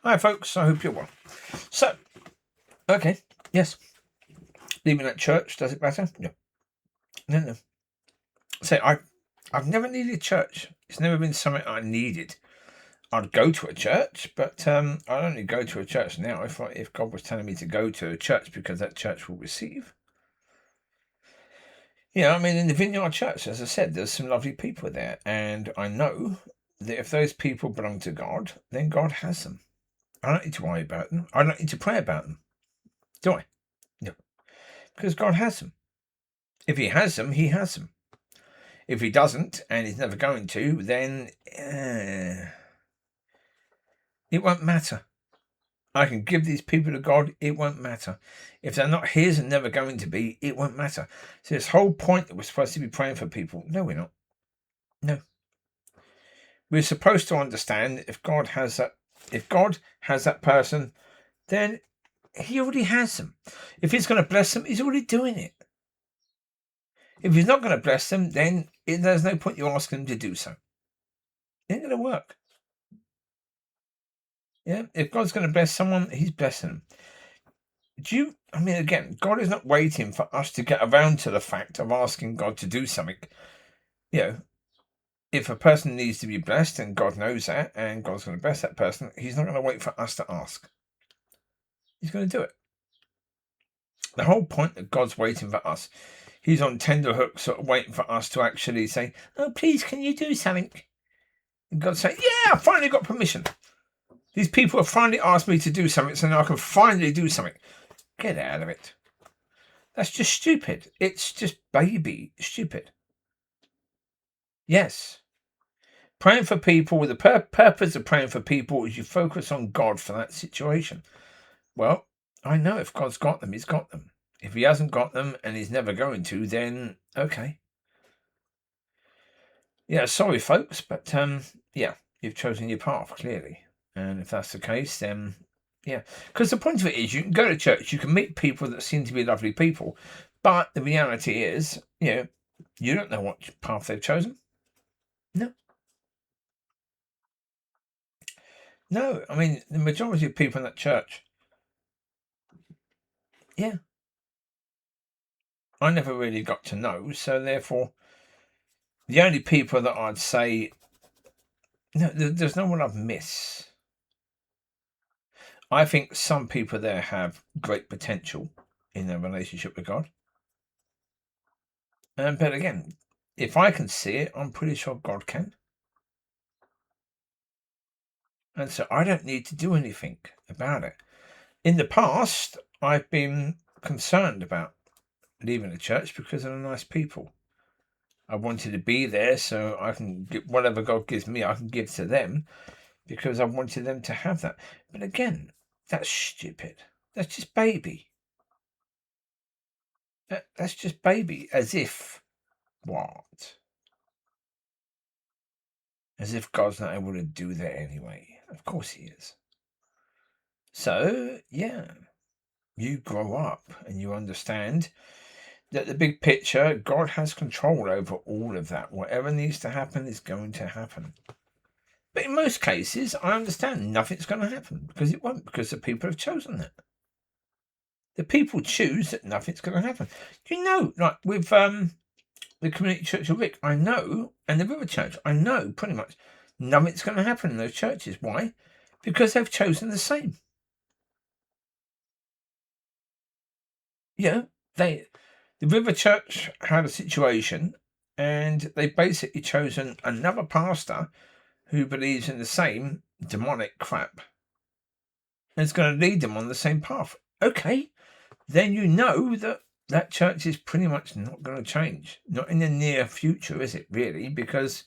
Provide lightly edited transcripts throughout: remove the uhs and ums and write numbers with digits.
Hi, folks. I hope you're well. So, okay, yes, leaving that church, does it matter? No, no. So I've never needed church. It's never been something I needed. I'd go to a church, but I'd only go to a church now if God was telling me to go to a church because that church will receive. I mean, in the Vineyard Church, as I said, there's some lovely people there, and I know that if those people belong to God, then God has them. I don't need to worry about them. I don't need to pray about them, do I? No, because God has them. If he has them, he has them. If he doesn't, and he's never going to, then it won't matter. I can give these people to God, it won't matter. If they're not his and never going to be, it won't matter. So this whole point that we're supposed to be praying for people, no, we're not. No. We're supposed to understand if God has that person, then he already has them. If he's going to bless them, he's already doing it. If he's not going to bless them, then there's no point you asking him to do so. It ain't going to work. Yeah, if God's going to bless someone, he's blessing them. Again, God is not waiting for us to get around to the fact of asking God to do something. If a person needs to be blessed and God knows that and God's going to bless that person, he's not going to wait for us to ask. He's going to do it. The whole point that God's waiting for us, he's on tenterhooks, sort of waiting for us to actually say, "Oh, please, can you do something?" And God say, "Yeah, I finally got permission. These people have finally asked me to do something, so now I can finally do something." Get out of it. That's just stupid. It's just baby stupid. Yes. Praying for people, with the purpose of praying for people is you focus on God for that situation. Well, I know if God's got them, he's got them. If he hasn't got them and he's never going to, then okay. Yeah, sorry folks, but you've chosen your path, clearly. And if that's the case, then yeah. Because the point of it is you can go to church, you can meet people that seem to be lovely people, but the reality is, you don't know what path they've chosen. No. No, I mean, the majority of people in that church, yeah, I never really got to know. So therefore, the only people that I'd say, no, there's no one I've missed. I think some people there have great potential in their relationship with God. But again, if I can see it, I'm pretty sure God can. And so I don't need to do anything about it. In the past, I've been concerned about leaving the church because of the nice people. I wanted to be there so I can get whatever God gives me, I can give to them because I wanted them to have that. But again, that's stupid. That's just baby. That's just baby. As if what? As if God's not able to do that anyway. Of course he is. So, yeah, you grow up and you understand that the big picture, God has control over all of that. Whatever needs to happen is going to happen. But in most cases, I understand nothing's going to happen because it won't, because the people have chosen that. The people choose that nothing's going to happen. Like with the Community Church of Wick, I know, and the River Church, I know pretty much nothing's going to happen in those churches. Why? Because they've chosen the same. The River Church had a situation, and they've basically chosen another pastor who believes in the same demonic crap. And it's going to lead them on the same path. Okay, then you know that church is pretty much not going to change. Not in the near future, is it really? Because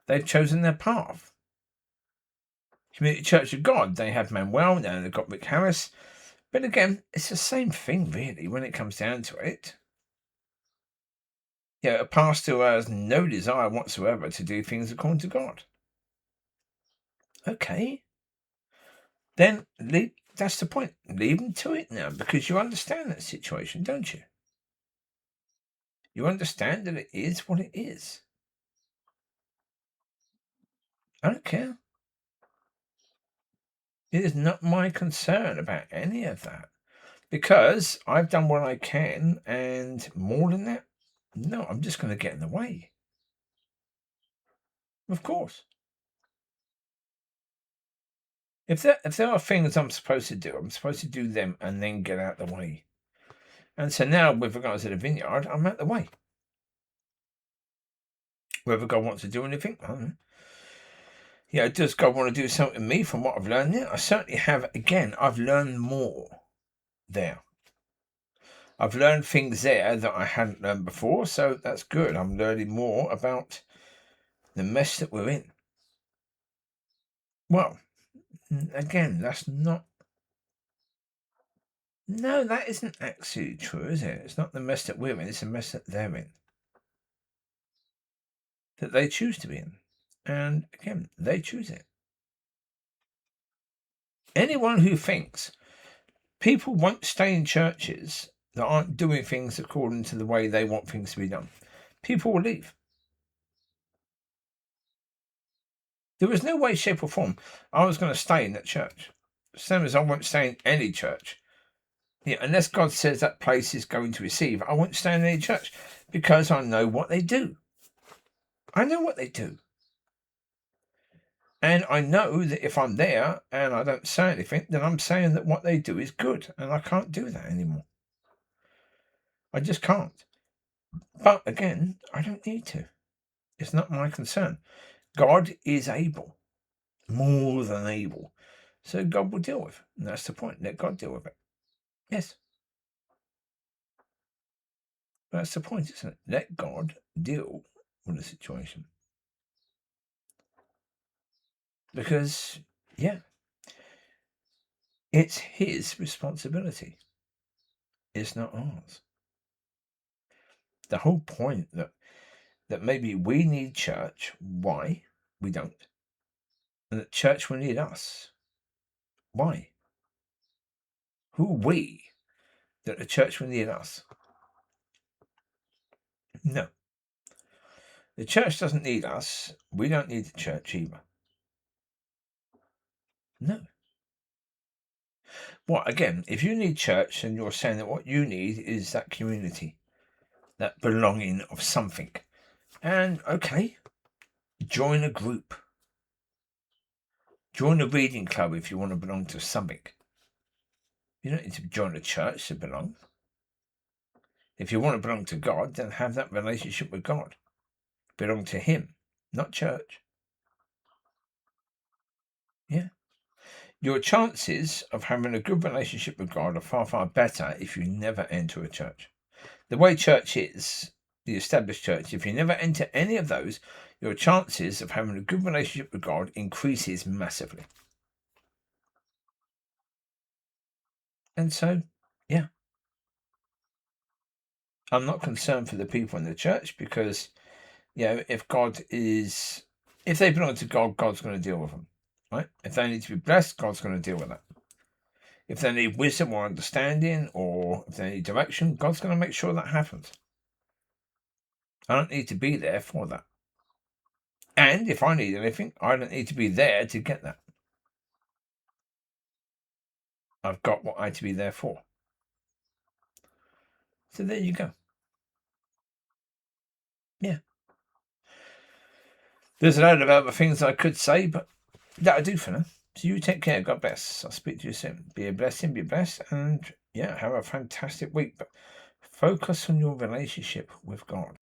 they've chosen their path. Community Church of God, they have Manuel, now they've got Rick Harris. But again, it's the same thing, really, when it comes down to it. A pastor who has no desire whatsoever to do things according to God. Okay. Then that's the point. Leave them to it now, because you understand that situation, don't you? You understand that it is what it is. I don't care. It is not my concern about any of that, because I've done what I can, and more than that, no, I'm just going to get in the way. Of course. If there are things I'm supposed to do, I'm supposed to do them and then get out the way. And so now, with regards to the vineyard, I'm out the way. Whether God wants to do anything, I don't know. Yeah, does God want to do something to me from what I've learned there? I certainly have. Again, I've learned more there. I've learned things there that I hadn't learned before, so that's good. I'm learning more about the mess that we're in. Well, again, that's not... No, that isn't actually true, is it? It's not the mess that we're in, it's the mess that they're in. That they choose to be in. And again, they choose it. Anyone who thinks people won't stay in churches that aren't doing things according to the way they want things to be done, people will leave. There was no way, shape, or form I was going to stay in that church. Same as I won't stay in any church. Yeah, unless God says that place is going to receive, I won't stay in any church, because I know what they do. I know what they do. And I know that if I'm there and I don't say anything, then I'm saying that what they do is good. And I can't do that anymore. I just can't. But again, I don't need to. It's not my concern. God is able. More than able. So God will deal with it. And that's the point. Let God deal with it. Yes. That's the point, isn't it? Let God deal with the situation. Because, yeah, it's his responsibility. It's not ours. The whole point that maybe we need church, why? We don't. And that church will need us. Why? Who are we that the church will need us? No. The church doesn't need us. We don't need the church either. No. Well, again, if you need church, then you're saying that what you need is that community, that belonging of something. And okay, join a group. Join a reading club if you want to belong to something. You don't need to join a church to belong. If you want to belong to God, then have that relationship with God. Belong to him, not church. Yeah. Your chances of having a good relationship with God are far, far better if you never enter a church. The way church is, the established church, if you never enter any of those, your chances of having a good relationship with God increases massively. And so, yeah. I'm not concerned for the people in the church, because, if they belong to God, God's going to deal with them. Right? If they need to be blessed, God's going to deal with that. If they need wisdom or understanding, or if they need direction, God's going to make sure that happens. I don't need to be there for that. And if I need anything, I don't need to be there to get that. I've got what I to be there for. So there you go. Yeah. There's a load of other things I could say, but that'll do for now. So you take care. God bless. I'll speak to you soon. Be a blessing, be blessed, and have a fantastic week. But focus on your relationship with God.